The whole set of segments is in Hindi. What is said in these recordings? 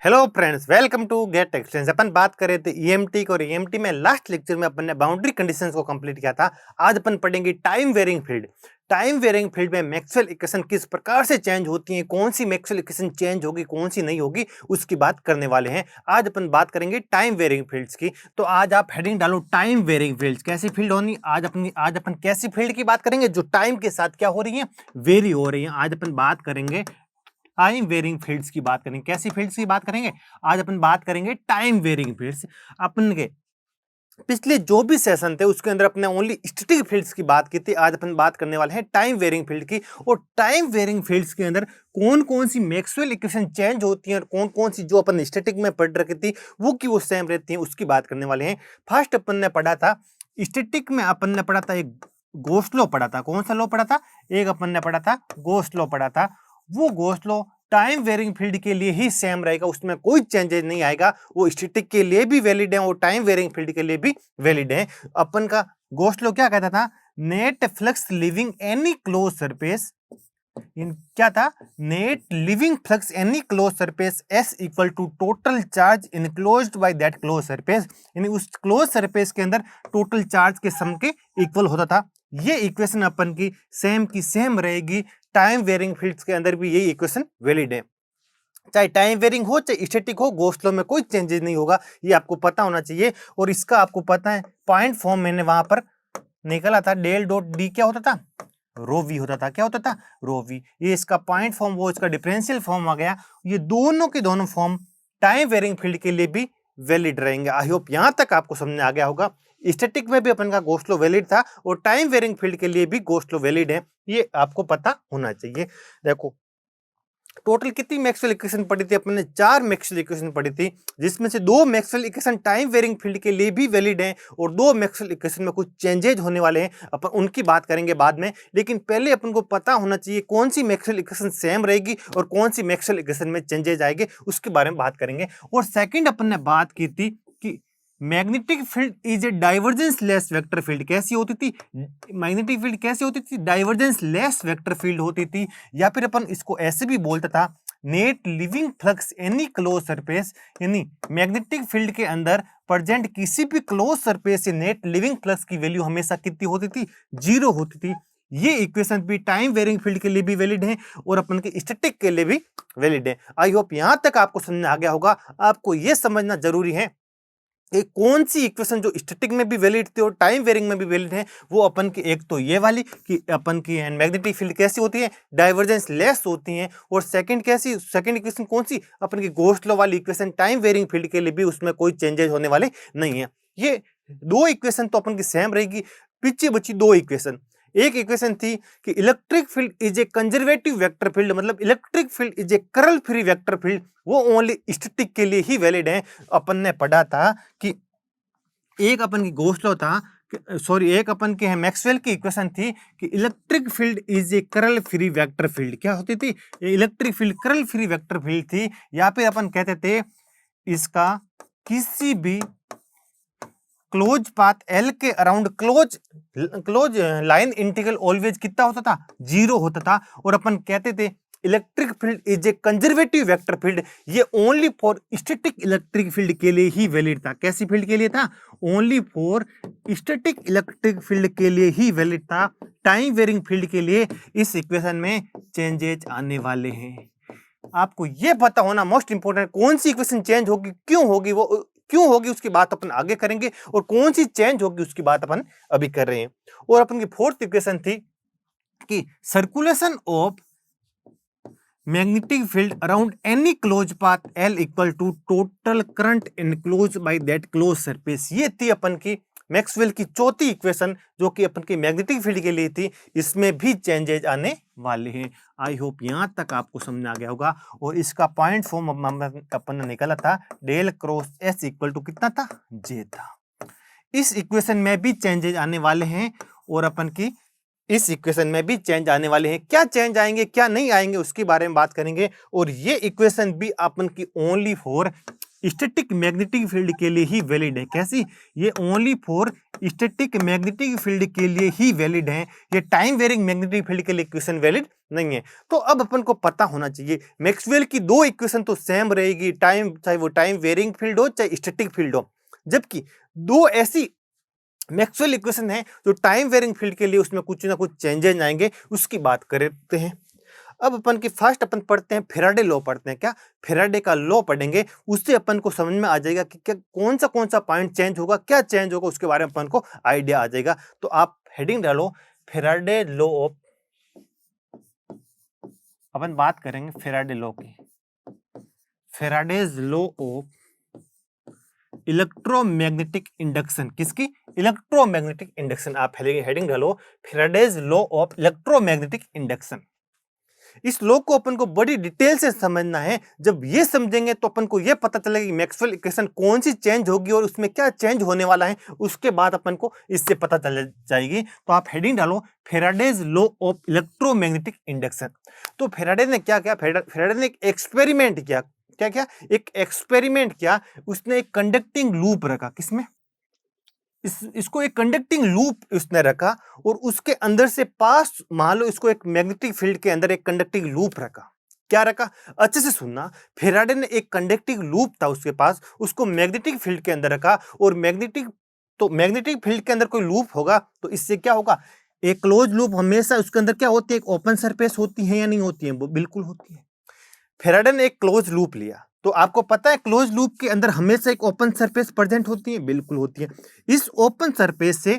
Hello friends, welcome to gate exchange. अपन बात कर रहे थे ईएमटी को और ईएमटी में लास्ट लेक्चर में अपन ने बाउंड्री कंडीशंस को कंप्लीट किया था। आज अपन पढ़ेंगे time varying field. Time varying field में मैक्सवेल इक्वेशन किस प्रकार से चेंज होती हैं, कौन सी मैक्सवेल इक्वेशन चेंज होगी, कौन सी नहीं होगी, उसकी बात करने वाले हैं। आज अपन बात करेंगे टाइम वेरिंग फील्ड्स की। तो आज आप हेडिंग डालो टाइम वेरिंग फील्ड्स। कैसी फील्ड होनी आज अपन कैसी फील्ड की बात करेंगे जो टाइम के साथ क्या हो रही है, वेरी हो रही है। आज अपन बात करेंगे टाइम वेरिंग फील्ड्स की बात करेंगे। कैसी फील्ड्स की बात करेंगे? आज अपन बात करेंगे टाइम वेरिंग फील्ड्स। अपन के पिछले जो भी सेशन थे उसके अंदर अपने ओनली स्टैटिक फील्ड्स की बात की थी। आज अपन बात करने वाले हैं टाइम वेरिंग फील्ड की। और टाइम वेरिंग फील्ड्स के अंदर कौन कौन सी मैक्सवेल इक्वेशन चेंज होती हैं और कौन कौन सी जो अपन स्टैटिक में पढ़ रखी थी वो सेम रहती हैं, उसकी बात करने वाले हैं। फर्स्ट अपन ने पढ़ा था स्टैटिक में, अपन ने पढ़ा था एक गोस्ट लॉ पढ़ा था। कौन सा लॉ पढ़ा था? एक अपन ने पढ़ा था गोस्ट लॉ पढ़ा था। वो Gauss law time varying field के लिए ही सेम रहेगा, उसमें कोई चेंजेस नहीं आएगा। वो स्टैटिक के लिए भी वैलिड है, वो टाइम वेरिंग फील्ड के लिए भी वैलिड है। अपन का गोस्ट लॉ क्या कहता था? Net flux leaving any close surface इन क्या था? Net leaving flux any close surface S equal to total charge enclosed by that close surface. यानी उस क्लोज सरफेस के अंदर टोटल चार्ज के सम के इक्वल होता था। ये इक्वेशन अपन की सेम रहेगी। टाइम वेरिंग फील्ड्स के अंदर भी यही इक्वेशन वैलिड है। चाहे टाइम वेरिंग हो चाहे स्टैटिक हो, गोस्ट लॉ में कोई चेंजेस नहीं होगा, ये आपको पता होना चाहिए। और इसका आपको पता है पॉइंट फॉर्म मैंने वहां पर निकला था, डेल डॉट डी क्या होता था? रो वी होता था। क्या होता था? रो वी। ये इसका पॉइंट फॉर्म, वो इसका डिफरेंशियल फॉर्म आ गया। ये दोनों के दोनों फॉर्म टाइम वेरिंग फील्ड के लिए भी वैलिड रहेंगे। आई होप यहां तक आपको समझ आ गया होगा। स्टैटिक में भी अपन का गोस्ट लॉ वैलिड था और टाइम वेरिंग फील्ड के लिए भी गोस्ट लॉ वैलिड है, ये आपको पता होना चाहिए। देखो टोटल कितनी मैक्सवेल इक्वेशन पढ़ी थी अपन ने? 4 मैक्सवेल इक्वेशन पढ़ी थी, जिसमें से 2 Maxwell equation time varying field के लिए भी वैलिड हैं और 2 मैक्सवेल इक्वेशन में कुछ चेंजेज होने वाले हैं। अपन उनकी बात करेंगे बाद में, लेकिन पहले अपन को पता होना चाहिए कौन सी मैक्सवेल इक्वेशन सेम रहेगी और कौन सी मैक्सवेल इक्वेशन में चेंजेज आएंगे, उसके बारे में बात करेंगे। और सेकेंड अपन ने बात की थी कि magnetic field is A divergence less vector field. कैसी होती थी मैग्नेटिक फील्ड? कैसी होती थी? डाइवर्जेंस लेस वेक्टर फील्ड होती थी। या फिर अपन इसको ऐसे भी बोलता था net leaving flux any close surface. यानी मैग्नेटिक फील्ड के अंदर प्रेजेंट किसी भी क्लोज सरफेस से नेट लिविंग फ्लक्स की वैल्यू हमेशा कितनी होती थी? 0 होती थी। ये इक्वेशन भी टाइम वेरिंग फील्ड के लिए भी वैलिड है और अपन के स्टैटिक के लिए भी वैलिड है। आई होप यहां तक आपको समझ आ गया होगा। आपको यह समझना जरूरी है एक कौन सी इक्वेशन जो स्टैटिक में भी वैलिड थी और टाइम वेरिंग में भी वैलिड है। वो अपन की एक तो ये वाली कि अपन की मैग्नेटिक फील्ड कैसी होती है? डाइवर्जेंस लेस होती है। और सेकंड सेकंड इक्वेशन कौन सी? अपन की गोस्ट लॉ वाली इक्वेशन टाइम वेरिंग फील्ड के लिए भी उसमें कोई चेंजेस होने वाले नहीं है। ये 2 इक्वेशन तो अपन की सेम रहेगी। पीछे बची 2 इक्वेशन। एक इक्वेशन थी कि electric field is a conservative vector field, मतलब electric field is a curl free vector field. वो ओनली स्टैटिक के लिए ही वैलिड है। अपन ने पढ़ा था कि एक अपन की गोस्ट लॉ था, एक अपन की मैक्सवेल की इक्वेशन थी कि electric field is a curl free vector field. क्या होती थी? Electric field curl free vector field थी। या फिर अपन कहते थे इसका किसी भी क्लोज पाथ एल के around close line integral always कितना होता था? 0 होता था। और अपन कहते थे electric field is a conservative vector field. ये only for static electric field के लिए ही वैलिड था। कैसी फील्ड के लिए था? Only for static electric field के लिए ही वैलिड था। टाइम वेरिंग फील्ड के लिए इस इक्वेशन में चेंजेस आने वाले हैं। आपको यह पता होना मोस्ट इंपोर्टेंट, कौन सी इक्वेशन चेंज होगी, क्यों होगी उसकी बात अपन आगे करेंगे, और कौन सी चेंज होगी उसकी बात अपन अभी कर रहे हैं। और अपन की फोर्थ इक्वेशन थी कि circulation of magnetic field around any close path L equal to total current enclose by that close surface. ये थी अपन की मैक्सवेल की चौथी इक्वेशन जो कि अपन की मैग्नेटिक फील्ड के लिए थी। इसमें भी चेंजेज आने वाले हैं। आई होप यहां तक आपको समझ आ गया होगा। और इसका पॉइंट फॉर्म अपन ने निकाला था del cross S equal to कितना था? जे था। इस इक्वेशन में भी चेंजेज आने वाले हैं और अपन की इस इक्वेशन में भी चेंज आने वाले हैं। क्या चेंज आएंगे क्या नहीं आएंगे उसके बारे में बात करेंगे। और ये इक्वेशन भी अपन की only for static magnetic field के लिए ही वैलिड है। कैसी? ये only for static magnetic field के लिए ही वैलिड है, ये टाइम वेरिंग मैग्नेटिक फील्ड के लिए इक्वेशन वैलिड नहीं है। तो अब अपन को पता होना चाहिए मैक्सवेल की दो इक्वेशन तो सेम रहेगी, टाइम चाहे वो टाइम वेरिंग फील्ड हो चाहे स्टैटिक फील्ड हो, जबकि दो ऐसी मैक्सवेल इक्वेशन है जो टाइम वेरिंग फील्ड के लिए उसमें कुछ ना कुछ चेंजेस आएंगे, उसकी बात करते हैं। अब अपन की फर्स्ट अपन पढ़ते हैं फेराडे लॉ पढ़ते हैं। क्या? फेराडे का लॉ पढ़ेंगे, उससे अपन को समझ में आ जाएगा कि क्या कौन सा पॉइंट चेंज होगा, क्या चेंज होगा, उसके बारे में अपन को आइडिया आ जाएगा। तो आप हेडिंग डालो फेराडे लॉ ऑफ, अपन बात करेंगे फेराडे लॉ की, Faraday's law of electromagnetic induction. किसकी? Electromagnetic induction. आप हेडिंग डालो Faraday's law of electromagnetic induction. इस लॉ को अपन को बड़ी डिटेल से समझना है। जब ये समझेंगे तो अपन को ये पता चलेगा कि मैक्सवेल इक्वेशन कौन सी चेंज होगी और उसमें क्या चेंज होने वाला है, उसके बाद अपन को इससे पता चल जाएगी। तो आप हेडिंग डालो Faraday's law of electromagnetic induction. तो फेराडे ने क्या किया? फेराडे ने एक एक्सपेरिमेंट किया। क्या किया? एक एक्सपेरिमेंट किया। उसने एक कंडक्टिंग लूप रखा। किसमें? इसको एक कंडक्टिंग लूप उसने रखा और उसके अंदर से पास, मान लो इसको एक मैग्नेटिक फील्ड के अंदर एक कंडक्टिंग लूप रखा। क्या रखा? अच्छे से सुनना। फेराडे ने एक कंडक्टिंग लूप था उसके पास, उसको मैग्नेटिक फील्ड के अंदर रखा। और मैग्नेटिक फील्ड के अंदर कोई लूप होगा तो इससे क्या होगा? एक क्लोज लूप हमेशा उसके अंदर क्या होती है? एक ओपन सरफेस होती है या नहीं होती है? वो बिल्कुल होती है। फेराडे ने एक क्लोज लूप लिया, तो आपको पता है क्लोज लूप के अंदर हमेशा एक ओपन सरफेस प्रेजेंट होती है। बिल्कुल होती है। इस ओपन सरफेस से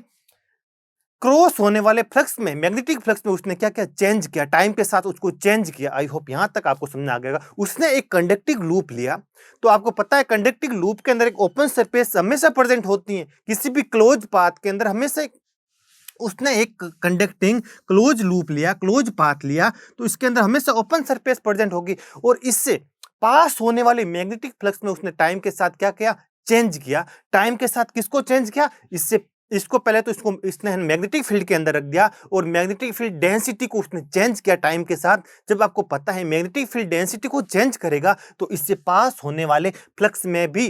क्रॉस होने वाले फ्लक्स में, मैग्नेटिक फ्लक्स में उसने क्या क्या चेंज किया, टाइम के साथ उसको चेंज किया। आई होप यहां तक आपको समझ आ गया। उसने एक कंडक्टिंग लूप लिया, तो आपको पता है कंडक्टिंग लूप के अंदर एक ओपन सरफेस हमेशा प्रेजेंट होती है। किसी भी क्लोज पाथ के अंदर हमेशा उसने एक कंडक्टिंग क्लोज लूप लिया, क्लोज पाथ लिया, तो इसके अंदर हमेशा ओपन सरफेस प्रेजेंट होगी। और इससे पास होने वाले मैग्नेटिक फ्लक्स में उसने टाइम के साथ क्या किया? चेंज किया। टाइम के साथ किसको चेंज किया? इसको पहले तो इसने मैग्नेटिक फील्ड के अंदर रख दिया और मैग्नेटिक फील्ड डेंसिटी को उसने चेंज किया टाइम के साथ। जब आपको पता है मैग्नेटिक फील्ड डेंसिटी को चेंज करेगा तो इससे पास होने वाले फ्लक्स में भी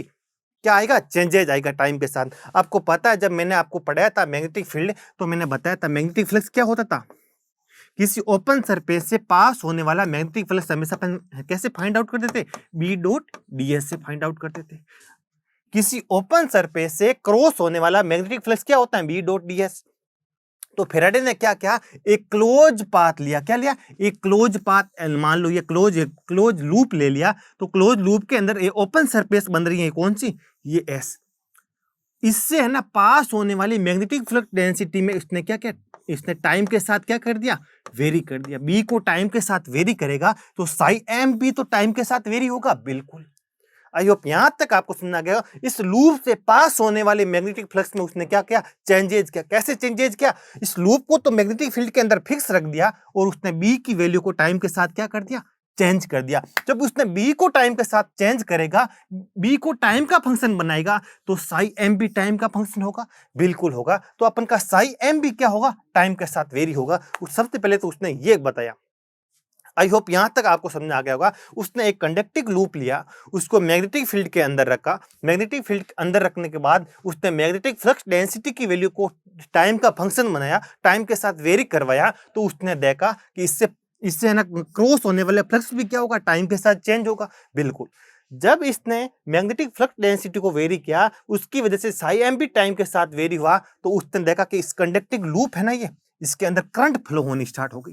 क्या आएगा? चेंजेज आएगा टाइम के साथ। आपको पता है जब मैंने आपको पढ़ाया था मैग्नेटिक फील्ड, तो मैंने बताया था मैग्नेटिक फ्लक्स क्या होता था? किसी ओपन सरफेस से पास होने वाला मैग्नेटिक फ्लक्स हमेशा अपन कैसे फाइंड आउट करते थे? बी डॉट डी एस से फाइंड आउट करते थे। किसी ओपन सरफेस से क्रॉस होने वाला मैग्नेटिक फ्लक्स क्या होता है? B dot d S. तो फेराडे ने क्या किया? एक क्लोज पाथ लिया। क्या लिया? एक क्लोज पाथ। मान लो ये क्लोज लूप ले लिया, तो क्लोज लूप के अंदर ये ओपन सरफेस बन रही है कौन सी? ये एस। इससे है ना पास होने वाली मैग्नेटिक फ्लक्स डेंसिटी में इसने क्या किया? इसने टाइम के साथ क्या कर दिया? वेरी कर दिया। बी को टाइम के साथ वेरी करेगा तो साई एम भी तो टाइम के साथ वेरी होगा। बिल्कुल। आई होप यहां तक आपको सुनना गया। इस लूप से पास होने वाले मैग्नेटिक फ्लक्स में उसने क्या किया? चेंजेज किया। कैसे चेंजेज किया? इस लूप को तो मैग्नेटिक फील्ड के अंदर फिक्स रख दिया और उसने बी की वैल्यू को टाइम के साथ क्या कर दिया? चेंज कर दिया। जब उसने बी को टाइम के साथ चेंज करेगा, बी को टाइम का फंक्शन बनाएगा, तो साई एम भी टाइम का फंक्शन होगा। बिल्कुल होगा। तो अपन का साई एम भी क्या होगा? टाइम के साथ वेरी होगा। सबसे पहले तो उसने ये बताया। आई होप यहां तक आपको समझ आ गया होगा। उसने एक कंडक्टिंग लूप लिया, उसको मैग्नेटिक फील्ड के अंदर रखा। मैग्नेटिक फील्ड के अंदर रखने के बाद उसने मैग्नेटिक फ्लक्स डेंसिटी की वैल्यू को टाइम का फंक्शन बनाया, टाइम के साथ वेरी करवाया। तो उसने देखा कि इससे इससे है ना क्रॉस होने वाले फ्लक्स भी क्या होगा? टाइम के साथ चेंज होगा। बिल्कुल। जब इसने मैग्नेटिक फ्लक्स डेंसिटी को वेरी किया, उसकी वजह से साई एम भी टाइम के साथ वेरी हुआ। तो उसने देखा कि इस कंडक्टिंग लूप है ना, ये इसके अंदर करंट फ्लो होनी स्टार्ट हो गई।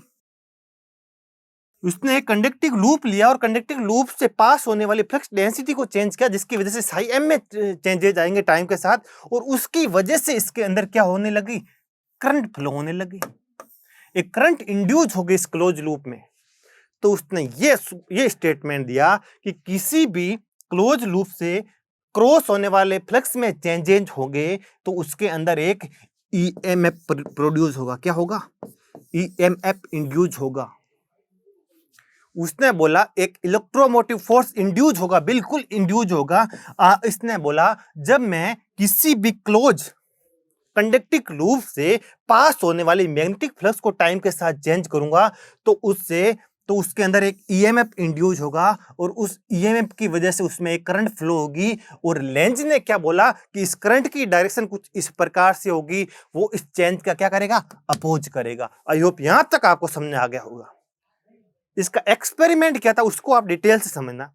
उसने एक कंडक्टिंग लूप लिया और कंडक्टिंग लूप से पास होने वाली फ्लक्स डेंसिटी को चेंज किया, जिसकी वजह से साई एम में चेंजेस आएंगे टाइम के साथ। और उसकी वजह से इसके अंदर क्या होने लगी? करंट फ्लो होने लगी। एक करंट इंड्यूस हो गई इस क्लोज लूप में। तो उसने ये स्टेटमेंट दिया कि किसी भी क्लोज लूप से क्रॉस होने वाले फ्लक्स में चेंजेस होंगे तो उसके अंदर एक ईएमएफ प्रोड्यूस होगा। क्या होगा? ईएमएफ इंड्यूस होगा। उसने बोला एक इलेक्ट्रोमोटिव फोर्स इंड्यूस होगा। बिल्कुल इंड्यूस होगा। इसने बोला जब मैं किसी भी क्लोज कंडक्टिंग लूप से पास होने वाली मैग्नेटिक फ्लक्स को टाइम के साथ चेंज करूंगा तो उससे तो उसके अंदर एक ईएमएफ इंड्यूस होगा और उस ईएमएफ की वजह से उसमें एक करंट फ्लो होगी। और लेंज ने क्या बोला कि इस करंट की डायरेक्शन कुछ इस प्रकार से होगी, वो इस चेंज का क्या करेगा, अपोज करेगा। आई होप यहां तक आपको समझ आ गया होगा। इसका एक्सपेरिमेंट क्या था उसको आप डिटेल से समझना।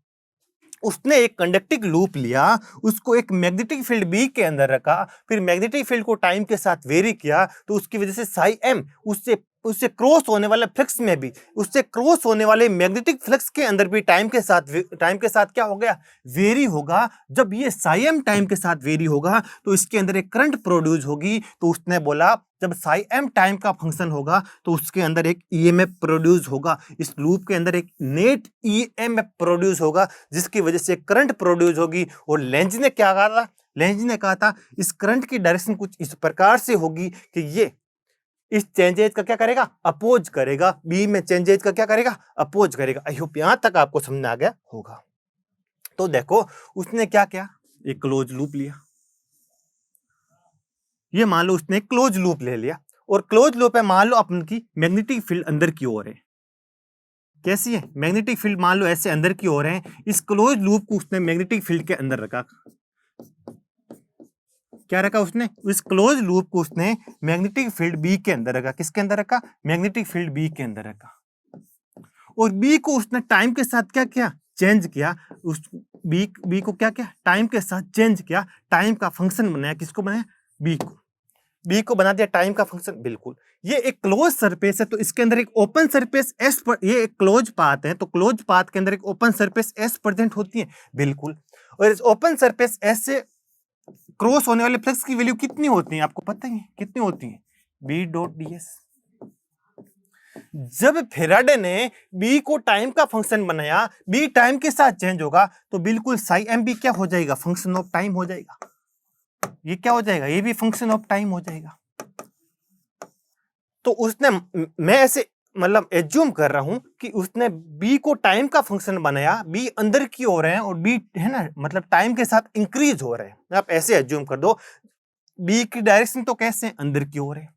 उसने एक कंडक्टिंग लूप लिया, उसको एक मैग्नेटिक फील्ड बी के अंदर रखा, फिर मैग्नेटिक फील्ड को टाइम के साथ वेरी किया, तो उसकी वजह से साई एम उससे उससे क्रॉस होने वाले फ्लक्स में भी, उससे क्रॉस होने वाले मैग्नेटिक फ्लक्स के अंदर भी टाइम के साथ क्या हो गया, वेरी होगा। जब ये साई एम टाइम के साथ वेरी होगा तो इसके अंदर एक करंट प्रोड्यूस होगी। तो उसने बोला जब साई एम टाइम का फंक्शन होगा तो उसके अंदर एक ईएमएफ प्रोड्यूस होगा, इस लूप के अंदर एक नेट ईएमएफ प्रोड्यूस होगा जिसकी वजह से करंट प्रोड्यूस होगी। और लेंज ने क्या कहा था, लेंज ने कहा था इस करंट की डायरेक्शन कुछ इस प्रकार से होगी कि ये इस चेंजेज का क्या करेगा, अपोज करेगा, बी में चेंजेज का क्या करेगा, अपोज करेगा। आई होप यहां तक आपको समझ आ गया होगा। तो देखो उसने क्या किया, एक क्लोज लूप लिया। ये मान लो उसने क्लोज लूप ले लिया और क्लोज लूप है, मान लो अपन की मैग्नेटिक फील्ड अंदर की ओर है। कैसी है, मैग्नेटिक फील्ड मान लो ऐसे अंदर की ओर है। इस क्लोज लूप को उसने मैग्नेटिक फील्ड के अंदर रखा। क्या रखा उसने, इस क्लोज लूप को उसने मैग्नेटिक फील्ड बी के अंदर रखा। किसके अंदर रखा, मैग्नेटिक फील्ड बी के अंदर रखा। और बी को उसने टाइम के साथ क्या किया, चेंज किया। उस बी को क्या किया, टाइम के साथ चेंज किया, टाइम का फंक्शन बनाया। किसको बनाया, बी को बना दिया टाइम का फंक्शन। बिल्कुल ये एक क्लोज सरफेस है तो इसके अंदर एक ओपन सरफेस एस पर, ये एक क्लोज पाथ है तो क्लोज पाथ के अंदर एक ओपन सरफेस एस प्रेजेंट होती है। बिल्कुल, और इस ओपन सरफेस एस से क्रॉस होने वाले फ्लक्स की वैल्यू कितनी होती है, आपको पता ही है कितनी होती है, बी डॉट डी एस। जब फेराडे ने बी को टाइम का फंक्शन बनाया, बी टाइम के साथ चेंज होगा तो बिल्कुल साई एम बी क्या हो जाएगा, फंक्शन ऑफ टाइम हो जाएगा। ये क्या हो जाएगा, ये भी फंक्शन ऑफ टाइम हो जाएगा। तो उसने, मैं ऐसे मतलब एज्यूम कर रहा हूं कि उसने बी को टाइम का फंक्शन बनाया, बी अंदर की ओर है और बी है ना मतलब टाइम के साथ इंक्रीज हो रहे हैं। आप ऐसे एज्यूम कर दो, बी की डायरेक्शन तो कैसे अंदर की ओर है।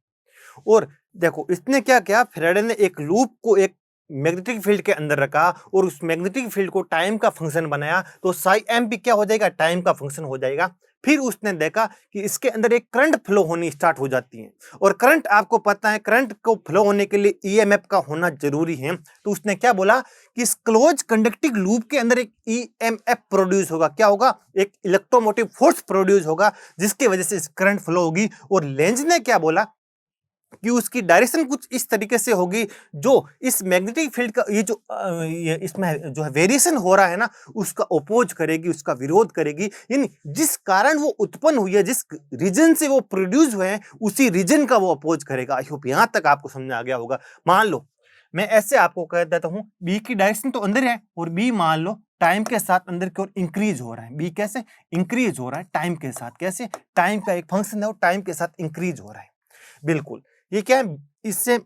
और देखो इसने क्या किया, फेराडे ने एक लूप को एक मैग्नेटिक फील्ड के अंदर रखा और उस मैग्नेटिक फील्ड को टाइम का फंक्शन बनाया तो साई एम भी क्या हो जाएगा, टाइम का फंक्शन हो जाएगा। फिर उसने देखा कि इसके अंदर एक करंट फ्लो होनी स्टार्ट हो जाती है और करंट आपको पता है करंट को फ्लो होने के लिए ईएमएफ का होना जरूरी है। तो उसने क्या बोला कि इस क्लोज कंडक्टिंग लूप के अंदर एक ईएमएफ प्रोड्यूस होगा। क्या होगा, एक इलेक्ट्रोमोटिव फोर्स प्रोड्यूस होगा जिसकी वजह से करंट फ्लो होगी। और लेंज ने क्या बोला कि उसकी डायरेक्शन कुछ इस तरीके से होगी जो इस मैग्नेटिक फील्ड का ये इसमें जो है वेरिएशन हो रहा है ना उसका अपोज करेगी, उसका विरोध करेगी। यानी जिस कारण वो उत्पन्न हुई है, जिस रीजन से वो प्रोड्यूस हुए हैं उसी रीजन का वो अपोज करेगा। आई होप यहां तक आपको समझ आ गया होगा। मान लो मैं ऐसे आपको कह देता हूं, बी की डायरेक्शन तो अंदर है और बी मान लो टाइम के साथ अंदर की ओर इंक्रीज हो रहा है। बी कैसे इंक्रीज हो रहा है, टाइम के साथ। कैसे, टाइम का एक फंक्शन है और टाइम के साथ इंक्रीज हो रहा है। बिल्कुल, ये क्या है, इससे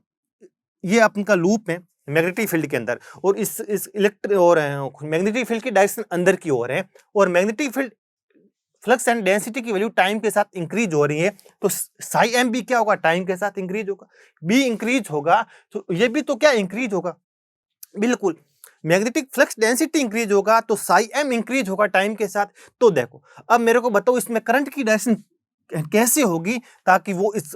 ये अपन का लूप है मैग्नेटिक फील्ड के अंदर और इस इलेक्ट्रिक और मैग्नेटिक फील्ड की डायरेक्शन अंदर की ओर है और magnetic field flux and density की वैल्यू टाइम के साथ इंक्रीज हो रही है। तो साई एम भी क्या होगा, टाइम के साथ इंक्रीज होगा। बी इंक्रीज होगा तो ये भी तो क्या इंक्रीज होगा। बिल्कुल, मैग्नेटिक फ्लक्स डेंसिटी इंक्रीज होगा तो साई एम इंक्रीज होगा टाइम के साथ। तो देखो अब मेरे को बताओ इसमें करंट की डायरेक्शन कैसे होगी ताकि वो इस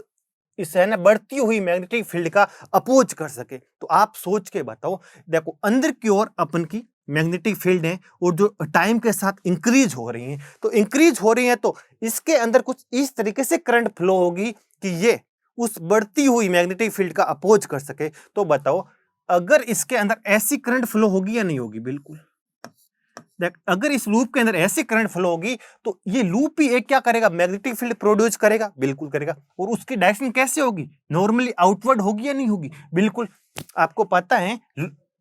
है ना बढ़ती हुई मैग्नेटिक फील्ड का अपोज कर सके। तो आप सोच के बताओ, देखो अंदर की ओर अपन की मैग्नेटिक फील्ड है और जो टाइम के साथ इंक्रीज हो रही है, तो इंक्रीज हो रही है तो इसके अंदर कुछ इस तरीके से करंट फ्लो होगी कि ये उस बढ़ती हुई मैग्नेटिक फील्ड का अपोज कर सके। तो बताओ अगर इसके अंदर ऐसी करंट फ्लो होगी या नहीं होगी। बिल्कुल, देख अगर इस लूप के अंदर ऐसे करंट फ्लो होगी तो ये लूप ही एक क्या करेगा, मैग्नेटिक फील्ड प्रोड्यूस करेगा। बिल्कुल करेगा। और उसकी डायरेक्शन कैसे होगी, नॉर्मली आउटवर्ड होगी या नहीं होगी। बिल्कुल, आपको पता है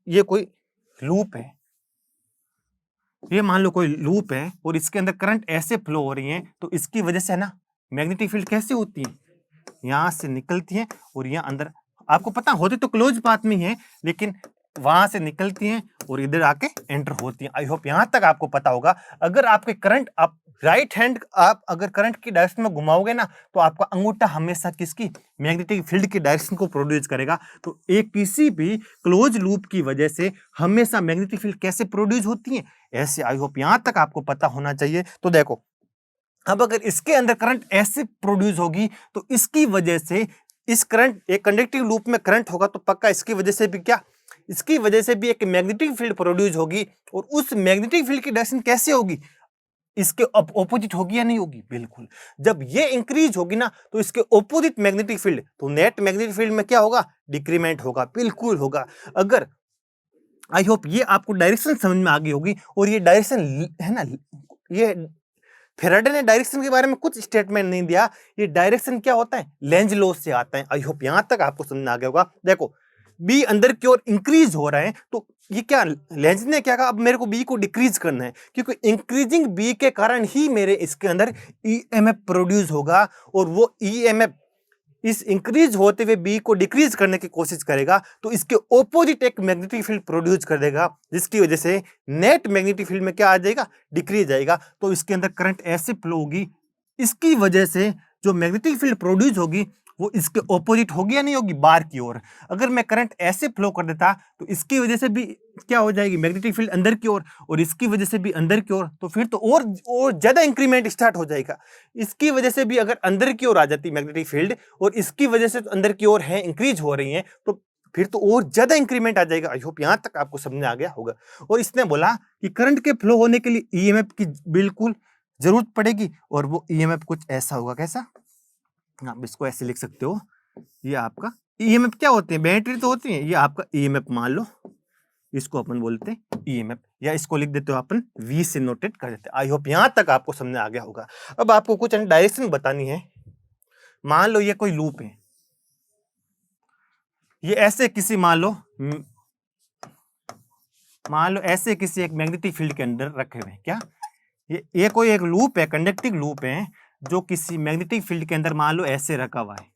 ये कोई लूप है, ये मान लो कोई लूप है और इसके अंदर करंट ऐसे फ्लो हो रही है तो इसकी वजह से है ना मैग्नेटिक फील्ड कैसे होती है, यहां से निकलती है और यहाँ अंदर, आपको पता होते तो क्लोज पाथ में ही है लेकिन वहां से निकलती हैं और इधर आके एंटर होती हैं। आई होप यहां तक आपको पता होगा। अगर आपके करंट आप राइट हैंड आप अगर करंट की डायरेक्शन में घुमाओगे ना तो आपका अंगूठा हमेशा किसकी मैग्नेटिक फील्ड की डायरेक्शन को प्रोड्यूस करेगा। तो एक किसी भी क्लोज लूप की वजह से हमेशा मैग्नेटिक फील्ड कैसे प्रोड्यूस होती है ऐसे। आई होप यहां तक आपको पता होना चाहिए। तो देखो अब अगर इसके अंदर करंट ऐसे प्रोड्यूस होगी तो इसकी वजह से इस करंट एक कंडक्टिंग लूप में करंट होगा तो पक्का इसकी वजह से भी क्या, इसकी वजह से भी एक मैग्नेटिक फील्ड प्रोड्यूस होगी। और उस मैग्नेटिक फील्ड की डायरेक्शन कैसे होगी, इसके ऑपोजिट होगी या नहीं होगी, बिल्कुल। जब ये इंक्रीज होगी ना तो इसके ऑपोजिट मैग्नेटिक फील्ड, तो नेट मैग्नेटिक फील्ड में क्या होगा, डिक्रीमेंट होगा, बिल्कुल होगा। अगर आई होप ये आपको डायरेक्शन समझ में आ गई होगी। और ये डायरेक्शन है ना, ये फेराडे ने डायरेक्शन के बारे में कुछ स्टेटमेंट नहीं दिया, ये डायरेक्शन क्या होता है, लेंज लॉ से आता है। आई होप यहां तक आपको समझ में आ गया होगा। देखो बी अंदर की ओर इंक्रीज हो रहा है तो ये क्या, लेंज ने क्या कहा, अब मेरे को बी को डिक्रीज करना है क्योंकि इंक्रीजिंग बी के कारण ही मेरे इसके अंदर ईएमएफ प्रोड्यूस होगा। और वो ईएमएफ इस इंक्रीज होते हुए बी को डिक्रीज करने की कोशिश करेगा तो इसके ऑपोजिट एक मैग्नेटिक फील्ड प्रोड्यूस कर देगा, जिसकी वजह से नेट मैग्नेटिक फील्ड में क्या आ जाएगा, डिक्रीज आएगा। तो इसके अंदर करंट ऐसे फ्लो होगी, इसकी वजह से जो मैग्नेटिक फील्ड प्रोड्यूस होगी वो इसके ऑपोजिट होगी या नहीं होगी, बार की ओर। अगर मैं करंट ऐसे फ्लो कर देता तो इसकी वजह से भी क्या हो जाएगी, मैग्नेटिक फील्ड अंदर की ओर, और इसकी वजह से भी अंदर की ओर, तो फिर तो और ज्यादा इंक्रीमेंट स्टार्ट हो जाएगा। इसकी वजह से भी अगर अंदर की ओर आ जाती मैग्नेटिक फील्ड और इसकी वजह से तो अंदर की ओर है, इंक्रीज हो रही है, तो फिर तो और ज्यादा इंक्रीमेंट आ जाएगा। आई होप यहां तक आपको समझ में आ गया होगा। और इसने बोला कि करंट के फ्लो होने के लिए ईएमएफ की बिल्कुल जरूरत पड़ेगी, और वो ईएमएफ कुछ ऐसा होगा, कैसा, आप इसको ऐसे लिख सकते हो, ये आपका ईएमएफ क्या होते हैं, बैटरी तो होती है, ये आपका ईएमएफ मान लो, इसको अपन बोलते हैं ईएमएफ, या इसको लिख देते हो अपन वी से नोटेट कर देते हैं। आई होप यहां तक आपको समझ आ गया होगा। अब आपको कुछ डायरेक्शन बतानी है। मान लो ये कोई लूप है, ये ऐसे किसी मान लो ऐसे किसी एक मैग्नेटिक फील्ड के अंदर रखे हुए हैं, क्या ये कोई एक लूप है, कंडक्टिंग लूप है, जो किसी मैग्नेटिक फील्ड के अंदर मान लो ऐसे रखा हुआ है।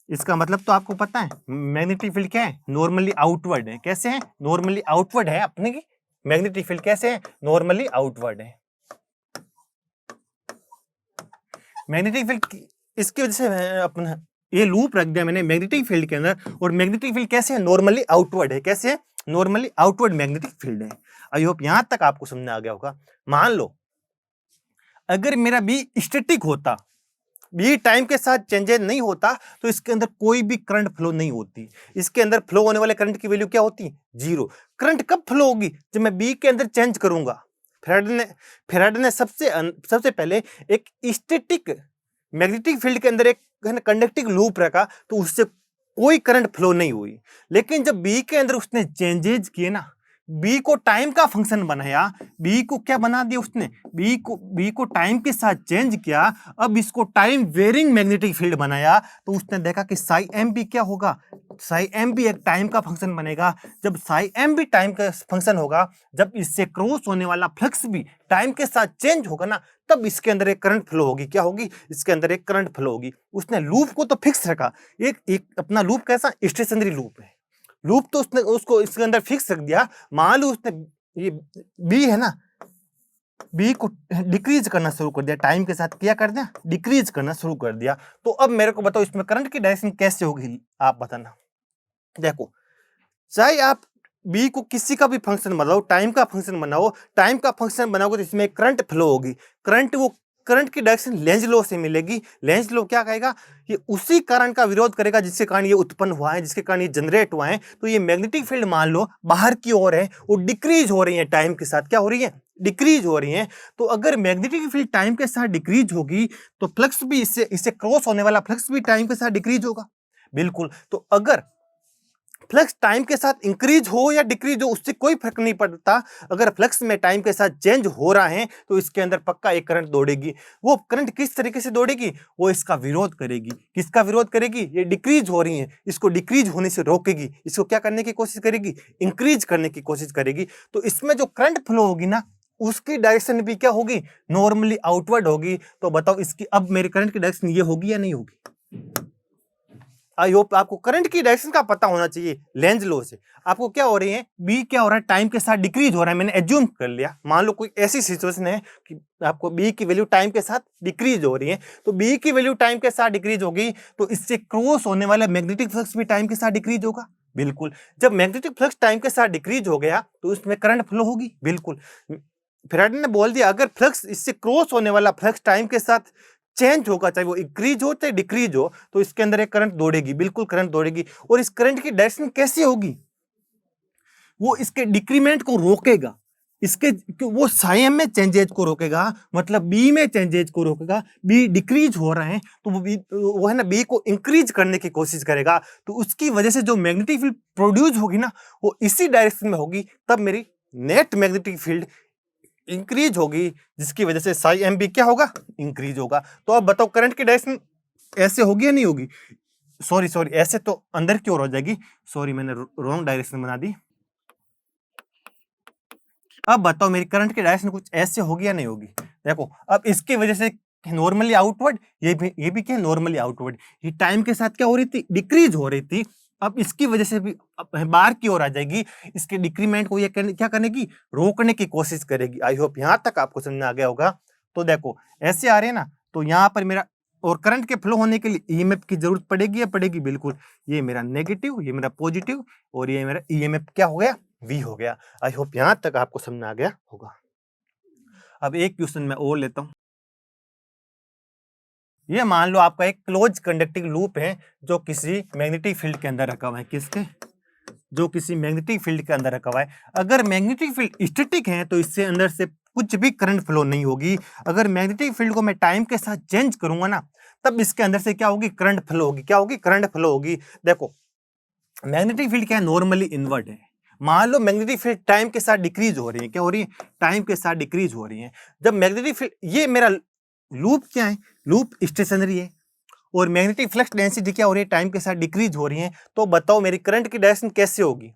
इसका मतलब तो आपको पता है मैग्नेटिक फील्ड क्या है, नॉर्मली आउटवर्ड है। कैसे है, नॉर्मली आउटवर्ड है। अपने की मैग्नेटिक फील्ड कैसे है, नॉर्मली आउटवर्ड है। मैग्नेटिक फील्ड इसकी वजह से अपना ये लूप रख दिया मैंने मैग्नेटिक फील्ड के अंदर, और मैग्नेटिक फील्ड कैसे है, नॉर्मली आउटवर्ड है। कैसे है, नॉर्मली आउटवर्ड मैग्नेटिक फील्ड है। आई होप यहां तक आपको समझ आ गया होगा। मान लो अगर मेरा बी स्टैटिक होता, बी टाइम के साथ चेंजेस नहीं होता, तो इसके अंदर कोई भी करंट फ्लो नहीं होती। इसके अंदर फ्लो होने वाले करंट की वैल्यू क्या होती है, 0। करंट कब फ्लो होगी, जब मैं बी के अंदर चेंज करूंगा। फेराडे ने सबसे पहले एक स्टैटिक मैग्नेटिक फील्ड के अंदर एक कंडक्टिंग लूप रखा, तो उससे कोई करंट फ्लो नहीं हुई। लेकिन जब बी के अंदर उसने चेंजेस किए ना, बी को टाइम का फंक्शन बनाया, बी को क्या बना दिया उसने, बी को टाइम के साथ चेंज किया। अब इसको टाइम वेरिंग मैग्नेटिक फील्ड बनाया, तो उसने देखा कि साई एम भी क्या होगा, साई एम भी एक टाइम का फंक्शन बनेगा। जब साई एम भी टाइम का फंक्शन होगा, जब इससे क्रॉस होने वाला फ्लक्स भी टाइम के साथ चेंज होगा ना, तब इसके अंदर एक करंट फ्लो होगी। क्या होगी, इसके अंदर एक करंट फ्लो होगी। उसने लूप को तो फिक्स रखा, एक अपना लूप कैसा, स्टेशनरी लूप है। लूप तो उसने उसको इसके अंदर फिक्स रख दिया। मान लो उसने ये बी है ना, बी को डिक्रीज करना शुरू कर दिया, टाइम के साथ क्या कर दिया, डिक्रीज करना शुरू कर दिया। तो अब मेरे को बताओ इसमें करंट की डायरेक्शन कैसे होगी, आप बताना। देखो चाहे आप बी को किसी का भी फंक्शन बनाओ, टाइम का फंक्शन बनाओ, टाइम का फंक्शन बनाओगे तो इसमें करंट फ्लो होगी। करंट की डायरेक्शन लेंज लॉ से मिलेगी। लेंज लॉ क्या कहेगा, ये उसी करंट का विरोध करेगा जिसके कारण ये उत्पन्न हुआ है, जिसके कारण ये जनरेट हुआ है। तो ये मैग्नेटिक फील्ड मान लो बाहर की ओर है, वो डिक्रीज हो रही है टाइम के साथ, क्या हो रही है, डिक्रीज हो रही है। तो अगर मैग्नेटिक फील्ड टाइम के साथ डिक्रीज होगी तो फ्लक्स भी इससे क्रॉस होने वाला फ्लक्स भी टाइम के साथ डिक्रीज होगा, बिल्कुल। तो अगर फ्लक्स टाइम के साथ इंक्रीज हो या डिक्रीज हो, उससे कोई फर्क नहीं पड़ता। अगर फ्लक्स में टाइम के साथ चेंज हो रहा है तो इसके अंदर पक्का एक करंट दौड़ेगी। वो करंट किस तरीके से दौड़ेगी, वो इसका विरोध करेगी। किसका विरोध करेगी, ये डिक्रीज हो रही है, इसको डिक्रीज होने से रोकेगी। इसको क्या करने की कोशिश करेगी, इंक्रीज करने की कोशिश करेगी। तो इसमें जो करंट फ्लो होगी ना, उसकी डायरेक्शन भी क्या होगी, नॉर्मली आउटवर्ड होगी। तो बताओ इसकी अब मेरे करंट की डायरेक्शन ये होगी या नहीं होगी, आई होप आपको करंट की डायरेक्शन का पता होना चाहिए लेंज लॉ से। आपको क्या हो रही है, बी क्या हो रहा है, टाइम के साथ डिक्रीज हो रहा है, मैंने एज्यूम कर लिया। मान लो कोई ऐसी सिचुएशन है कि आपको बी की वैल्यू टाइम के साथ डिक्रीज हो रही है, तो बी की वैल्यू टाइम के साथ डिक्रीज होगी तो इससे क्रॉस होने वाला मैग्नेटिक फ्लक्स भी टाइम के साथ डिक्रीज होगा। बिल्कुल, जब मैग्नेटिक फ्लक्स टाइम के साथ डिक्रीज हो गया तो उसमें करंट फ्लो होगी। बिल्कुल, फेराडे ने बोल दिया अगर फ्लक्स इससे क्रॉस होने वाला फ्लक्स टाइम के साथ चेंज होगा, चाहे वो इंक्रीज हो चाहे डिक्रीज हो, तो इसके अंदर एक करंट दौड़ेगी। बिल्कुल करंट दौड़ेगी, और इस करंट की डायरेक्शन कैसी होगी, वो इसके डिक्रीमेंट को रोकेगा, इसके वो साई एम में चेंजेज को रोकेगा, मतलब बी में चेंजेज को रोकेगा। बी डिक्रीज हो रहे हैं तो वो है ना बी को इंक्रीज करने की कोशिश करेगा, तो उसकी वजह से जो मैग्नेटिक फील्ड प्रोड्यूस होगी ना वो इसी डायरेक्शन में होगी, तब मेरी नेट मैग्नेटिक फील्ड इंक्रीज होगी, जिसकी वजह से साई एम बी क्या होगा, इंक्रीज होगा। तो अब बताओ करंट की डायरेक्शन ऐसे होगी या नहीं होगी? सॉरी ऐसे तो अंदर की ओर हो जाएगी, सॉरी मैंने रॉन्ग डायरेक्शन बना दी। अब बताओ मेरी करंट की डायरेक्शन कुछ ऐसे होगी या नहीं होगी? देखो अब इसकी वजह से नॉर्मली आउटवर्ड, ये भी क्या नॉर्मली आउटवर्ड, ये टाइम के साथ क्या हो रही थी, डिक्रीज हो रही थी। अब इसकी वजह से भी बाहर की ओर आ जाएगी, इसके डिक्रीमेंट को ये क्या करने की, रोकने की कोशिश करेगी। आई होप यहां तक आपको समझ में आ गया होगा। तो देखो ऐसे आ रहे हैं ना, तो यहाँ पर मेरा और करंट के फ्लो होने के लिए ईएमएफ की जरूरत पड़ेगी या पड़ेगी? बिल्कुल, ये मेरा नेगेटिव, ये मेरा पॉजिटिव, और ये मेरा ईएमएफ क्या हो गया, वी हो गया। आई होप यहां तक आपको समझ में आ गया होगा। अब एक क्वेश्चन मैं और लेता हूं। ये मान लो आपका एक क्लोज कंडक्टिंग लूप है जो किसी मैग्नेटिक फील्ड के अंदर रखा हुआ है। किसके? जो किसी मैग्नेटिक फील्ड के अंदर रखा हुआ है। अगर मैग्नेटिक फील्ड स्टैटिक है तो इससे अंदर से कुछ भी करंट फ्लो नहीं होगी। अगर मैग्नेटिक फील्ड को मैं टाइम के साथ चेंज करूंगा ना, तब इसके अंदर से क्या होगी, करंट फ्लो होगी। क्या होगी, करंट फ्लो होगी। देखो मैग्नेटिक फील्ड क्या है, नॉर्मली इनवर्ट है। मान लो मैग्नेटिक फील्ड टाइम के साथ डिक्रीज हो रही है, क्या हो रही है, टाइम के साथ डिक्रीज हो रही है। जब मैग्नेटिक फील्ड, ये मेरा लूप क्या है, लूप स्टेशनरी है, और मैग्नेटिक फ्लक्स डेंसिटी क्या हो रही है, टाइम के साथ डिक्रीज हो रही है। तो बताओ मेरी करंट की डायरेक्शन कैसे होगी,